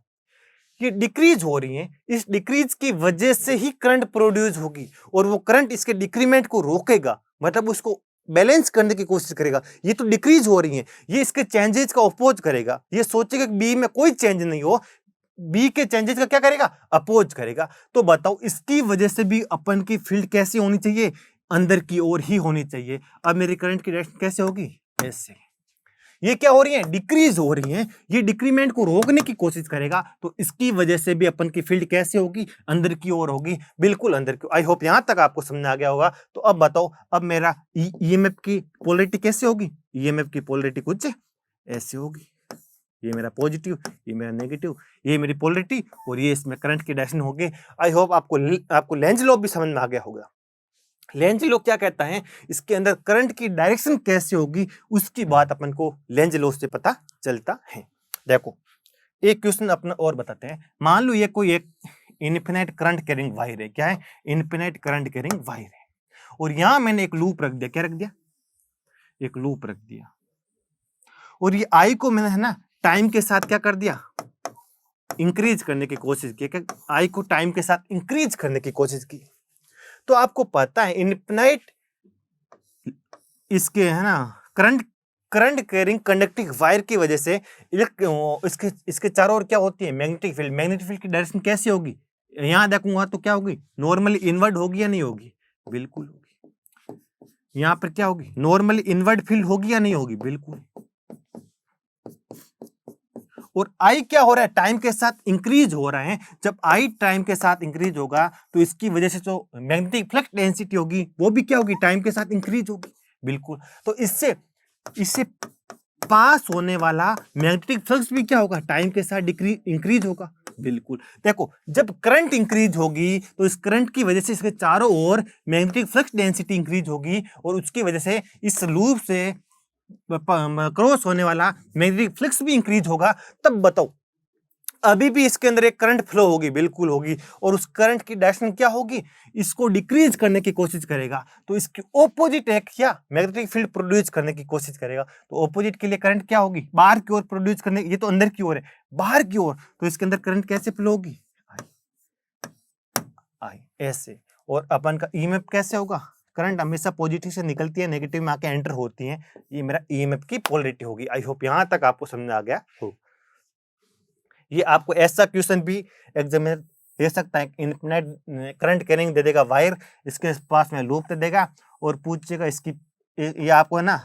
ये डिक्रीज हो रही है, इस डिक्रीज की वजह से ही करंट प्रोड्यूस होगी, और वो करंट इसके डिक्रीमेंट को रोकेगा, मतलब उसको बैलेंस करने की कोशिश करेगा। ये तो डिक्रीज हो रही है, ये इसके चेंजेस का अपोज करेगा। ये सोचेगा कि बी में कोई चेंज नहीं हो, बी के चेंजेस का क्या करेगा, अपोज करेगा। तो बताओ इसकी वजह से भी अपन की फील्ड कैसी होनी चाहिए, अंदर की ओर ही होनी चाहिए। अब मेरी करंट की डायरेक्शन कैसे होगी, ऐसे। ये क्या हो रही है, डिक्रीज हो रही है, ये डिक्रीमेंट को रोकने की कोशिश करेगा, तो इसकी वजह से भी अपन की फील्ड कैसे होगी, अंदर की ओर होगी। बिल्कुल अंदर की। आई होप यहां तक आपको समझ आ गया होगा। तो अब बताओ, अब मेरा ईएमएफ की पोलरिटी कैसे होगी, ईएमएफ की पोलरिटी कुछ ऐसे होगी। ये मेरा पॉजिटिव, ये मेरा नेगेटिव, ये मेरी पोलरिटी, और ये इसमें करंट की डायरेक्शन होगी। आई होप आपको लेंज लॉ भी समझ में आ गया होगा। लेंज लॉ क्या कहता है, इसके अंदर करंट की डायरेक्शन कैसे होगी, उसकी बात अपन को लेंज लॉ से पता चलता है। देखो एक क्वेश्चन अपना और बताते हैं। मान लो ये कोई एक इनफिनाइट करंट कैरिंग वायर है। क्या है, इनफिनाइट करंट कैरिंग वायर है, और यहां मैंने एक लूप रख दिया। क्या रख दिया, एक लूप रख दिया, और ये आई को मैंने है ना टाइम के साथ क्या कर दिया, इंक्रीज करने की कोशिश की। क्या, आई को टाइम के साथ इंक्रीज करने की कोशिश की। तो आपको पता है इनफिनाइट इसके है ना current current carrying conducting wire की वजह से इसके इसके चारों ओर क्या होती है, मैग्नेटिक फील्ड। मैग्नेटिक फील्ड की डायरेक्शन कैसी होगी, यहां देखूंगा तो क्या होगी, नॉर्मली इनवर्ड होगी या नहीं होगी? बिल्कुल होगी। यहां पर क्या होगी, नॉर्मली इनवर्ड फील्ड होगी या नहीं होगी? बिल्कुल। और आई क्या हो रहा है, टाइम के साथ इंक्रीज हो रहा है। जब आई टाइम के साथ इंक्रीज होगा तो इसकी वजह से जो मैग्नेटिक फ्लक्स डेंसिटी होगी वो भी क्या होगी, टाइम के साथ इंक्रीज होगी। बिल्कुल। तो इससे इससे पास होने वाला मैग्नेटिक फ्लक्स भी क्या होगा, टाइम के साथ इंक्रीज होगा। बिल्कुल। देखो जब करंट इंक्रीज होगी तो इस करंट की वजह से इसके चारों ओर मैग्नेटिक फ्लक्स डेंसिटी इंक्रीज होगी, और उसकी वजह से इस लूप से क्रॉस होने वाला मैग्नेटिक फ्लक्स भी इंक्रीज होगा। तब बताओ अभी भी इसके अंदर एक करंट फ्लो होगी। बिल्कुल होगी। और उस करंट की डायरेक्शन क्या होगी, इसको डिक्रीज करने की कोशिश करेगा, तो इसके ऑपोजिट एक क्या मैग्नेटिक फील्ड प्रोड्यूस करने की कोशिश करेगा। तो ऑपोजिट के लिए करंट क्या होगी, बाहर की ओर प्रोड्यूस करने, ये तो अंदर की ओर है, बाहर की ओर, तो इसके अंदर करंट कैसे फ्लो होगी, आई ऐसे। और अपन का ईएमएफ कैसे होगा, करंट हमेशा पॉजिटिव से निकलती है, नेगेटिव में आके एंटर होती है। ये मेरा ईएमएफ की पोलरिटी होगी। आई होप यहाँ तक आपको समझ आ गया हो। ये आपको ऐसा क्वेश्चन भी एग्जामिनर दे सकता है, इनफिनिट करंट कैरिंग दे देगा वायर, इसके पास में लूप दे देगा और पूछेगा इसकी, ये आपको है ना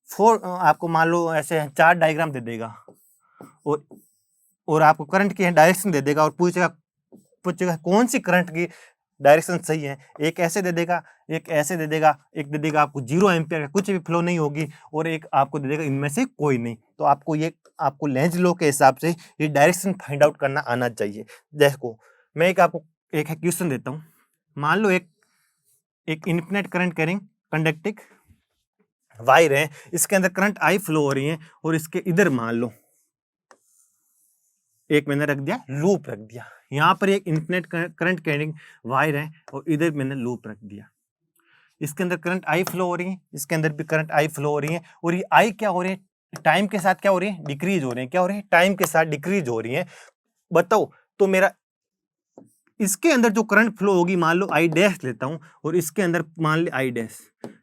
आपको मान लो ऐसे 4 डायग्राम दे देगा और आपको करंट की डायरेक्शन दे देगा और पूछेगा कौन सी करंट की डायरेक्शन सही है। एक ऐसे दे देगा, एक ऐसे दे देगा, एक दे देगा आपको 0 एम्पियर का कुछ भी फ्लो नहीं होगी और एक आपको दे देगा इनमें से कोई नहीं। तो आपको लेंज लॉ के हिसाब से ये डायरेक्शन फाइंड आउट करना आना चाहिए। देखो मैं आपको एक क्वेश्चन देता हूँ। मान लो एक infinite current carrying conducting wire है, इसके अंदर करंट आई फ्लो हो रही है और इसके इधर मान लो एक मैंने रख दिया लूप रख दिया। यहाँ पर एक इनफिनिट करंट कैरिंग वायर है और इधर मैंने लूप रख दिया। इसके अंदर करंट आई फ्लो हो रही है, इसके अंदर भी करंट आई फ्लो हो रही है और ये आई क्या हो रही है, टाइम के साथ क्या हो रही है, डिक्रीज हो रही है। क्या हो रही है, टाइम के साथ डिक्रीज हो रही है। बताओ तो मेरा इसके अंदर जो करंट फ्लो होगी, मान लो आई डैश लेता हूं और इसके अंदर मान ले आई डैश,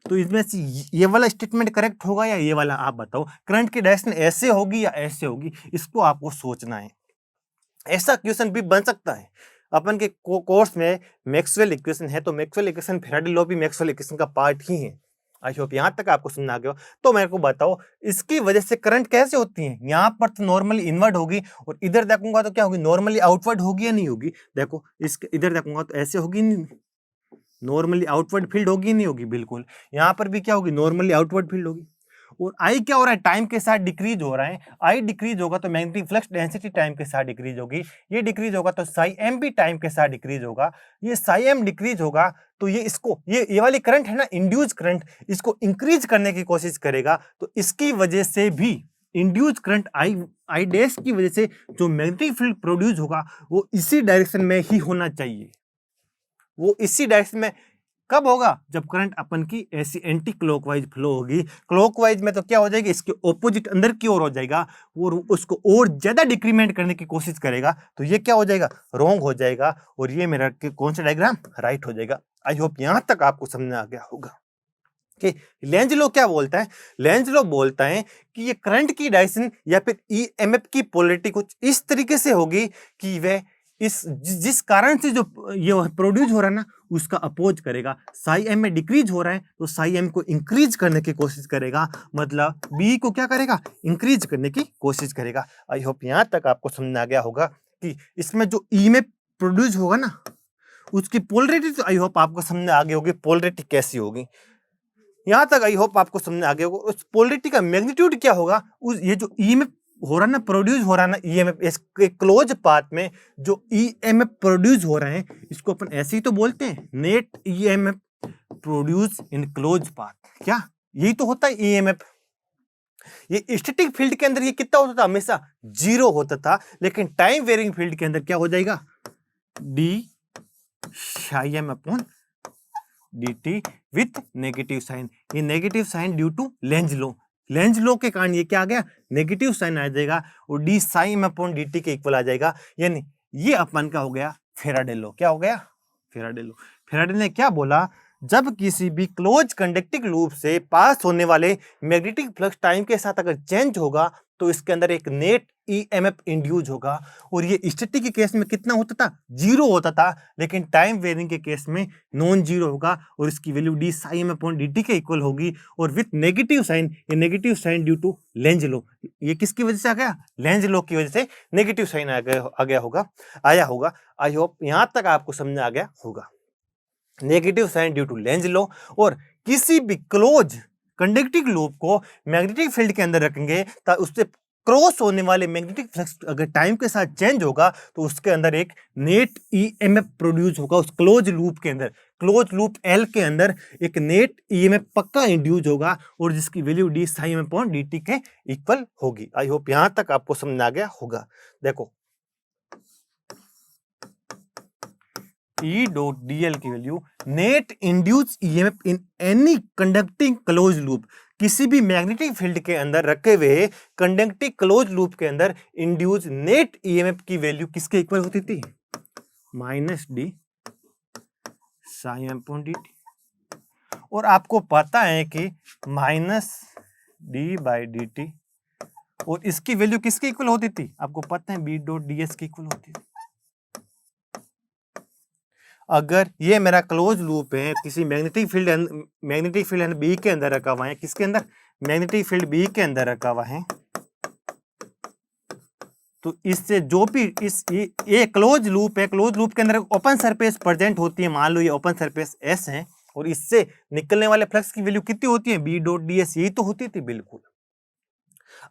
तो इसमें से ये वाला स्टेटमेंट करेक्ट होगा या ये वाला? आप बताओ, करंट की डायरेक्शन ऐसे होगी या ऐसे होगी, इसको आपको सोचना है। ऐसा क्वेश्चन भी बन सकता है। अपन के कोर्स में मैक्सवेल इक्वेशन है, तो मैक्सवेल इक्वेशन फैराडे लॉ भी मैक्सवेल इक्वेशन का पार्ट ही है। आई होप यहाँ तक आपको समझ आ गया हो। तो मेरे को बताओ इसकी वजह से करंट कैसे होती है। यहाँ पर तो नॉर्मली इनवर्ड होगी और इधर देखूंगा तो क्या होगी, नॉर्मली आउटवर्ड होगी या नहीं होगी। देखो इसके इधर देखूंगा तो ऐसे होगी, नहीं नॉर्मली आउटवर्ड फील्ड होगी नहीं होगी, बिल्कुल। यहाँ पर भी क्या होगी, नॉर्मली आउटवर्ड फील्ड होगी। और आई क्या हो रहा है, टाइम के साथ डिक्रीज हो रहा है। आई डिक्रीज होगा तो मैग्नेटिक फ्लक्स डेंसिटी टाइम के साथ डिक्रीज होगी। ये डिक्रीज होगा तो साई एम भी टाइम के साथ डिक्रीज होगा। ये साई एम डिक्रीज होगा तो ये इसको ये वाली करंट है ना, इंड्यूस करंट, इसको इंक्रीज करने की कोशिश करेगा। तो इसकी वजह से भी इंड्यूस करंट आई डैश की वजह से जो मैग्नेटिक फील्ड प्रोड्यूस होगा वो इसी डायरेक्शन में ही होना चाहिए। वो इसी डायरेक्शन में कब होगा, जब करंट अपन की ऐसी एंटी क्लॉकवाइज फ्लो होगी। क्लॉकवाइज में तो क्या हो जाएगी, इसके ऑपोजिट अंदर की ओर हो जाएगा और उसको और ज्यादा डिक्रीमेंट करने की कोशिश करेगा। तो ये क्या हो जाएगा, रॉन्ग हो जाएगा और ये मेरा कौन सा डायग्राम, राइट हो जाएगा। आई होप यहां तक आपको समझ आ गया होगा कि लेंज लॉ क्या बोलता है। लेंज लॉ बोलता है कि ये करंट की डायरेक्शन या फिर ईएमएफ की पोलरिटी कुछ इस तरीके से होगी कि वह जिस कारण से जो ये प्रोड्यूस हो रहा है ना, उसका अपोज करेगा। साई एम में डिक्रीज हो रहा है तो साई एम को इंक्रीज करने की कोशिश करेगा, मतलब बी को क्या करेगा, इंक्रीज करने की कोशिश करेगा। आई होप यहां तक आपको समझ आ गया होगा कि इसमें जो ई में प्रोड्यूस होगा ना, उसकी पोलरिटी तो आई होप आपको समझ आ गई होगी, पोलरिटी कैसी होगी। यहां तक आई होप आपको समझ आ गया होगा। उस पोलरिटी का मैग्नीट्यूड क्या होगा, उस ये जो ई में हो रहा है ना, प्रोड्यूस हो रहा है ना ईएमएफ, इसके क्लोज पाथ में जो ईएमएफ प्रोड्यूस हो रहे हैं, इसको अपन ऐसे ही तो बोलते हैं, net EMF produce in close path. क्या यही तो होता है ईएमएफ। ये स्टैटिक फील्ड के अंदर ये कितना होता था, हमेशा 0 होता था, लेकिन टाइम वेरिंग फील्ड के अंदर क्या हो जाएगा, d psi m upon dt with negative sign. ये negative sign due to Lenz law. Lenz law के कारण ये क्या आ गया, नेगेटिव साइन आ जाएगा और डी साइन अपॉन dt के इक्वल आ जाएगा। यानी ये अपन का हो गया फैराडे लॉ। क्या हो गया, फैराडे लॉ। फैराडे ने क्या बोला, जब किसी भी क्लोज कंडक्टिंग लूप से पास होने वाले मैग्नेटिक फ्लक्स टाइम के साथ अगर चेंज होगा तो इसके अंदर एक नेट ईएमएफ इंड्यूस होगा। और ये स्टैटिक के केस में कितना होता था, 0 होता था, लेकिन टाइम वेरिंग के केस में नॉन 0 होगा और इसकी value d psi m upon dt के इक्वल होगी। और विथ नेगेटिव साइन, ये negative sign due to Lenz law. ये किसकी वजह से आ गया, लेंज लॉ की वजह से नेगेटिव साइन आया होगा। आई होप यहां तक आपको समझ आ गया होगा। Negative sign due to Lenz law. और किसी भी क्लोज कंडक्टिंग लूप को मैग्नेटिक फील्ड के अंदर रखेंगे तो उससे क्रॉस होने वाले मैग्नेटिक फ्लक्स अगर टाइम के साथ चेंज होगा तो उसके अंदर एक नेट ईएमएफ प्रोड्यूस होगा। उस क्लोज लूप के अंदर, क्लोज लूप एल के अंदर एक नेट ईएमएफ पक्का इंड्यूस होगा और जिसकी value d psi m upon dt के इक्वल होगी। आई होप यहां तक आपको समझ आ गया होगा। देखो E डॉट dl की value net induce EMF in any conducting close loop, किसी भी मैग्नेटिक फील्ड के अंदर रखे हुए कंडक्टिंग क्लोज लूप के अंदर इंड्यूस नेट ईएमएफ की वैल्यू किसके इक्वल होती थी, minus d psi m upon dt। और आपको पता है कि minus d by d t, और इसकी वैल्यू किसके इक्वल होती थी, आपको पता है बी डॉट डी एस की इक्वल होती थी। अगर ये मेरा क्लोज लूप है, किसी मैग्नेटिक फील्ड बी के अंदर रखा हुआ है, किसके अंदर, मैग्नेटिक फील्ड बी के अंदर रखा हुआ है, तो इससे जो भी ये क्लोज लूप है, क्लोज लूप के अंदर ओपन सरफेस प्रेजेंट होती है, मान लो ये ओपन सरफेस एस है, और इससे निकलने वाले फ्लक्स की वैल्यू कितनी होती है, बी डॉट डी एस, यही तो होती थी बिल्कुल।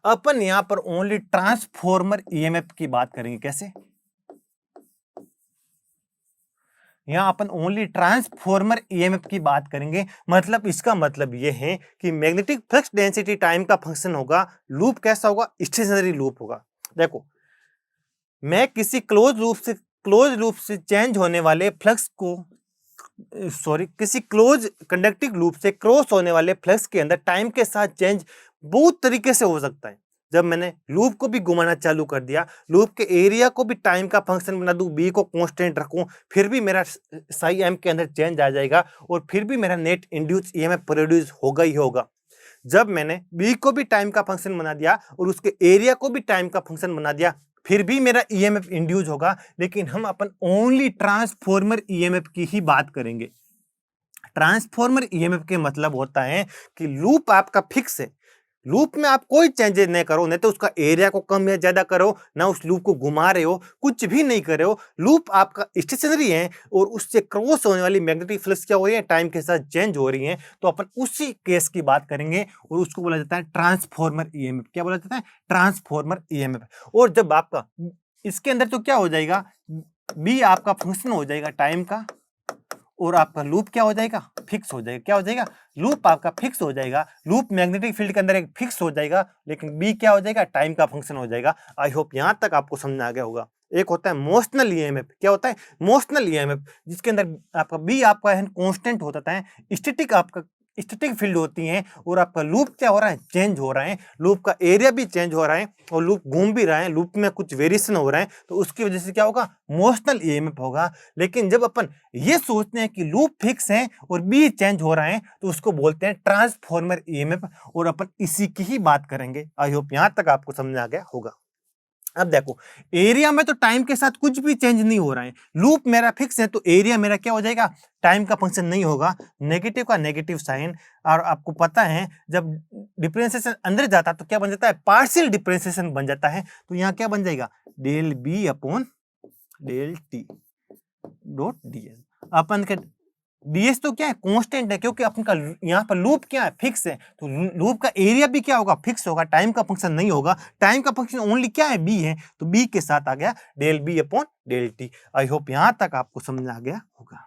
अपन यहां पर ओनली ट्रांसफॉर्मर ईएमएफ की बात करेंगे। कैसे, यहां अपन ओनली ट्रांसफॉर्मर ईएमएफ की बात करेंगे। मतलब इसका मतलब यह है कि मैग्नेटिक फ्लक्स डेंसिटी टाइम का फंक्शन होगा, लूप कैसा होगा, स्टेशनरी लूप होगा। देखो, मैं किसी क्लोज लूप से चेंज होने वाले फ्लक्स को, सॉरी, किसी क्लोज कंडक्टिंग लूप से क्रॉस होने वाले फ्लक्स के अंदर टाइम के साथ चेंज बहुत तरीके से हो सकता है। जब मैंने लूप को भी घुमाना चालू कर दिया, लूप के एरिया को भी टाइम का फंक्शन बना दूं, बी को कांस्टेंट रखूं, फिर भी मेरा साई एम के अंदर चेंज आ जाएगा, और फिर भी मेरा नेट इंड्यूस ईएमएफ प्रोड्यूस होगा ही होगा। जब मैंने बी को भी टाइम का फंक्शन बना दिया और उसके एरिया को भी टाइम का फंक्शन बना दिया, फिर भी मेरा ईएमएफ इंड्यूस होगा। लेकिन हम अपन ओनली ट्रांसफॉर्मर ईएमएफ की ही बात करेंगे। ट्रांसफॉर्मर ईएमएफ के मतलब होता है कि लूप आपका फिक्स है, लूप में आप कोई चेंजेस नहीं करो, नहीं तो उसका एरिया को कम या ज्यादा करो, ना उस लूप को घुमा रहे हो, कुछ भी नहीं कर रहे हो, लूप आपका स्टेशनरी है, और उससे क्रॉस होने वाली मैग्नेटिक फ्लक्स क्या हो रही है, टाइम के साथ चेंज हो रही है। तो अपन उसी केस की बात करेंगे, और उसको बोला जाता है ट्रांसफॉर्मर ईएमएफ। क्या बोला जाता है, ट्रांसफॉर्मर ईएमएफ। और जब आपका इसके अंदर तो क्या हो जाएगा, बी आपका फंक्शन हो जाएगा टाइम का, और आपका लूप क्या हो जाएगा, फिक्स हो जाएगा। क्या हो जाएगा, लूप आपका फिक्स हो जाएगा, लूप मैग्नेटिक फील्ड के अंदर एक फिक्स हो जाएगा, लेकिन बी क्या हो जाएगा, टाइम का फंक्शन हो जाएगा। आई होप यहां तक आपको समझ आ गया होगा। एक होता है मोशनल ईएमएफ। क्या होता है, मोशनल ईएमएफ, जिसके अंदर आपका बी आपका है कांस्टेंट होता है, स्टैटिक आपका स्टैटिक फील्ड होती है, और आपका लूप क्या हो रहा है, चेंज हो रहा है, लूप का एरिया भी चेंज हो रहा है, और लूप घूम भी रहा है, लूप में कुछ वेरिएशन हो रहा है, तो उसकी वजह से क्या होगा, मोशनल ईएमएफ होगा। लेकिन जब अपन ये सोचते हैं कि लूप फिक्स है और बी चेंज हो रहा है, तो उसको बोलते हैं ट्रांसफॉर्मर ईएमएफ, और अपन इसी की ही बात करेंगे। आई होप यहां तक आपको समझ आ गया होगा। अब देखो, एरिया में तो टाइम के साथ कुछ भी चेंज नहीं हो रहा है, लूप मेरा फिक्स है, तो एरिया मेरा क्या हो जाएगा, टाइम का फंक्शन नहीं होगा, नेगेटिव का नेगेटिव साइन। और आपको पता है जब डिफरेंशिएशन अंदर जाता है तो क्या बन जाता है, पार्शियल डिफरेंशिएशन बन जाता है। तो यहाँ क्या बन जाएगा, del B upon del t dot ds. अपन के डीएस तो क्या है, कांस्टेंट है, क्योंकि अपन का यहाँ पर लूप क्या है, फिक्स है, तो लूप का एरिया भी क्या होगा, फिक्स होगा, टाइम का फंक्शन नहीं होगा। टाइम का फंक्शन ओनली क्या है, बी है, तो बी के साथ आ गया del B upon del t. I hope यहां तक आपको समझ आ गया होगा।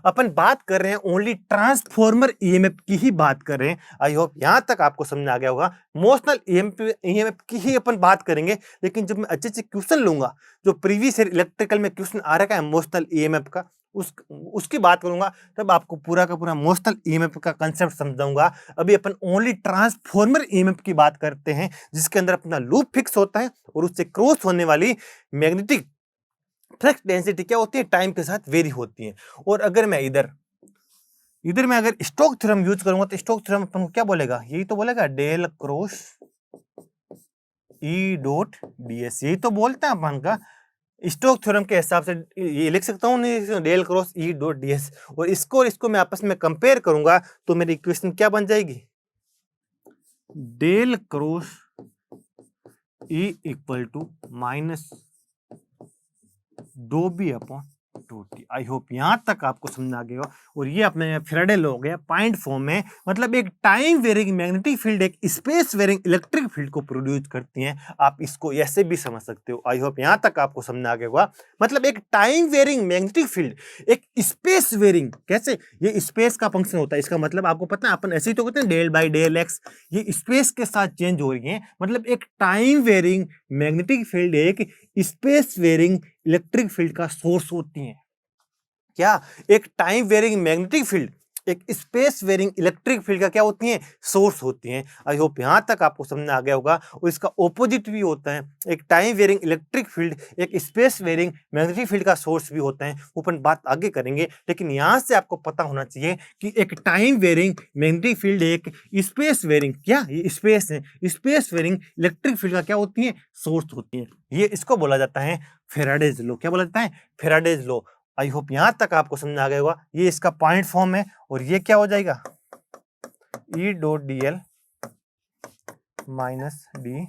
अपन बात कर रहे हैं ओनली ट्रांसफॉर्मर ईएमएफ की ही बात कर रहे हैं। आई होप यहां तक आपको समझ आ गया होगा। मोशनल ईएमएफ की ही अपन बात करेंगे, लेकिन जब मैं अच्छे से क्वेश्चन लूंगा, जो प्रीवियस इलेक्ट्रिकल में क्वेश्चन आ रखा है मोशनल ईएमएफ का, उसकी बात करूंगा, तब आपको पूरा का पूरा मोशनल ईएमएफ का कंसेप्ट समझाऊंगा। अभी अपन ओनली ट्रांसफॉर्मर ईएमएफ की बात करते हैं, जिसके अंदर अपना लूप फिक्स होता है, और उससे क्रॉस होने वाली मैग्नेटिक फ्लक्स डेंसिटी क्या होती है, टाइम के साथ वेरी होती है। और अगर मैं इधर मैं अगर स्टोक थ्योरम यूज करूंगा, तो स्टोक थ्योरम अपन को क्या बोलेगा, यही तो बोलेगा, del cross E dot d S, यही तो बोलते हैं अपन का। स्टोक थ्योरम के हिसाब से ये लिख सकता हूँ, नहीं, del cross E dot d S, और इसको मैं आपस में कंपेयर करूंगा, तो मेरी इक्वेशन क्या बन जाएगी, del cross E equal to minus del B upon t टी। आई होप यहां तक आपको समझ आ गया। और ये अपने फैराडे लॉ हो गया पॉइंट फॉर्म में, मतलब एक टाइम वेरिंग मैग्नेटिक फील्ड एक स्पेस वेरिंग इलेक्ट्रिक फील्ड को प्रोड्यूस करती है। आप इसको ऐसे भी समझ सकते हो। आई होप यहां तक आपको समझ आ गया होगा। मतलब एक टाइम वेरिंग मैग्नेटिक फील्ड एक स्पेस वेरिंग, कैसे, ये स्पेस का फंक्शन होता है, इसका मतलब आपको पता है, अपन ऐसे ही तो कहते हैं डेल बाई डेल एक्स, ये स्पेस के साथ चेंज हो रही है। मतलब एक टाइम वेरिंग मैग्नेटिक फील्ड एक स्पेस वेरिंग इलेक्ट्रिक फील्ड का सोर्स होती है। क्या, एक टाइम वेरिंग मैग्नेटिक फील्ड एक स्पेस वेरिंग इलेक्ट्रिक फील्ड का क्या होती है, सोर्स होती हैं। आई होप यहाँ तक आपको समझ में आ गया होगा। और इसका ऑपोजिट भी होता है, एक टाइम वेरिंग इलेक्ट्रिक फील्ड एक स्पेस वेरिंग मैग्नेटिक फील्ड का सोर्स भी होता है। ऊपर बात आगे करेंगे, लेकिन यहाँ से आपको पता होना चाहिए कि एक टाइम वेरिंग मैग्नेटिक फील्ड एक स्पेस वेरिंग, क्या ये स्पेस है, स्पेस वेरिंग इलेक्ट्रिक फील्ड का क्या होती है, सोर्स होती है। ये इसको बोला जाता है फेराडेज लॉ। क्या बोला जाता है, फेराडेज लॉ। आई होप यहाँ तक आपको समझ में आ गया होगा। ये इसका पॉइंट फॉर्म है और ये क्या हो जाएगा, E dot d L minus d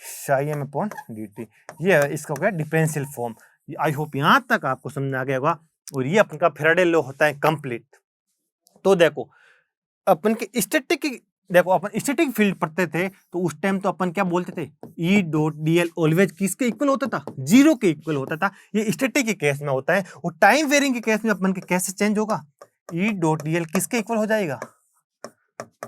psi m upon d t. ये इसका हो गया डिफरेंशियल फॉर्म। आई होप यहाँ तक आपको समझ में आ गया होगा। और ये अपन का फेराडे लॉ होता है कंप्लीट। तो देखो अपन के स्टैटिक, देखो अपन स्टैटिक फील्ड पढ़ते थे तो उस टाइम तो अपन क्या बोलते थे, ई डॉट डी एल ऑलवेज किसके इक्वल होता था, जीरो के इक्वल होता था। ये स्टैटिक के केस में होता है। और टाइम वेरिंग के केस में अपन के कैसे चेंज होगा, ई डॉट डी एल किसके इक्वल हो जाएगा,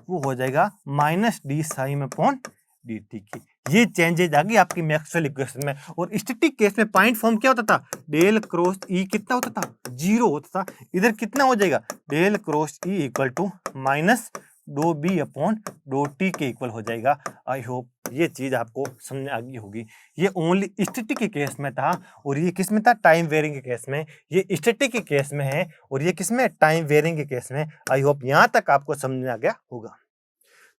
वो हो जाएगा minus D sine upon d T की। ये चेंजेज आ गई आपकी मैक्सवेल इक्वेशन में। और स्टैटिक केस में पॉइंट फॉर्म क्या होता था, डेल क्रॉस ई कितना होता था, जीरो होता था। इधर कितना हो जाएगा, del cross E equal to minus del B upon del t के इक्वल हो जाएगा। आई होप ये चीज आपको समझ आ गई होगी। ये ओनली स्टैटिक के केस में था और ये किस में था, टाइम वेरिंग के केस में। ये स्टैटिक के केस में है और ये किस में, टाइम वेरिंग के केस में। आई होप यहाँ तक आपको समझ में आ गया होगा।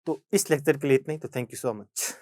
तो इस लेक्चर के लिए इतना ही। तो थैंक यू सो मच।